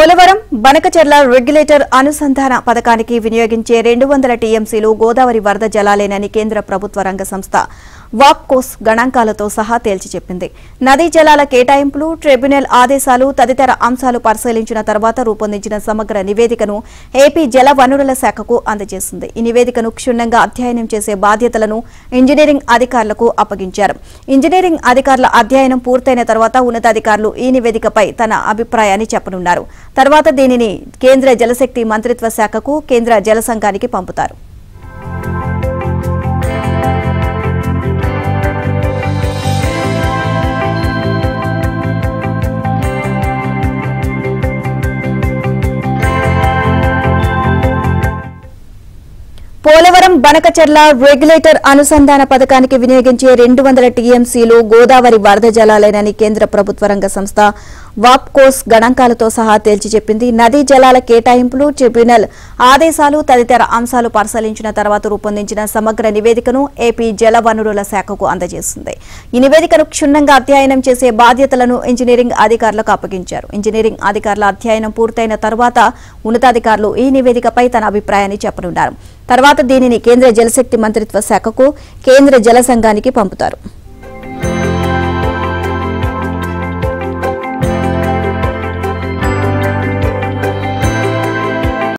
Polavaram Banakacherla regulator అనుసంధాన పథకానికి వినియోగించే 200 టీఎంసీలు గోదావరి వరద జలాలేనని కేంద్ర ప్రభుత్వ రంగ సంస్థ వాప్కోస్ గణాంకాలతో సహా తేల్చి చెప్పింది. నదీ జలాల కేటాయింపులు, ట్రిబ్యునల్ ఆదేశాలు తదితర అంశాలు పరిశీలించిన తర్వాత రూపొందించిన సమగ్ర నివేదికను ఏపీ జల వనరుల శాఖకు అందజేసింది. ఈ నివేదికను క్షుణ్ణంగా అధ్యయనం చేసే బాధ్యతలను ఇంజనీరింగ్ అధికారులకు అప్పగించారు. ఇంజనీరింగ్ అధికారుల అధ్యయనం పూర్తయిన తర్వాత ఉన్నతాధికారులు ఈ నివేదికపై తన అభిప్రాయాన్ని చెప్పనున్నారు. తర్వాత దీనిని కేంద్ర జలశక్తి మంత్రిత్వ శాఖకు, కేంద్ర జల సంఘానికి పంపుతారు. పోలవరం బనకచెర్ల రెగ్యులేటర్ అనుసంధాన పథకానికి వినియోగించే 200 టీఎంసీలు గోదావరి వరద జలాలేనని కేంద్ర ప్రభుత్వ రంగ సంస్థ వాప్కోస్ గణాంకాలతో సహా తేల్చి చెప్పింది. నదీ జలాల కేటాయింపులు, ట్రిబ్యునల్ ఆదేశాలు తదితర అంశాలు పరిశీలించిన తర్వాత రూపొందించిన సమగ్ర నివేదికను ఏపీ జల వనరుల శాఖకు అందజేసింది. ఈ నివేదికను క్షుణ్ణంగా అధ్యయనం చేసే బాధ్యతలను ఇంజనీరింగ్ అధికారులకు అప్పగించారు. ఇంజనీరింగ్ అధికారుల అధ్యయనం పూర్తయిన తర్వాత ఉన్నతాధికారులు ఈ నివేదికపై తన అభిప్రాయాన్ని చెప్పనున్నారు. తర్వాత దీనిని కేంద్ర జలశక్తి మంత్రిత్వ శాఖకు, కేంద్ర జల సంఘానికి పంపుతారు.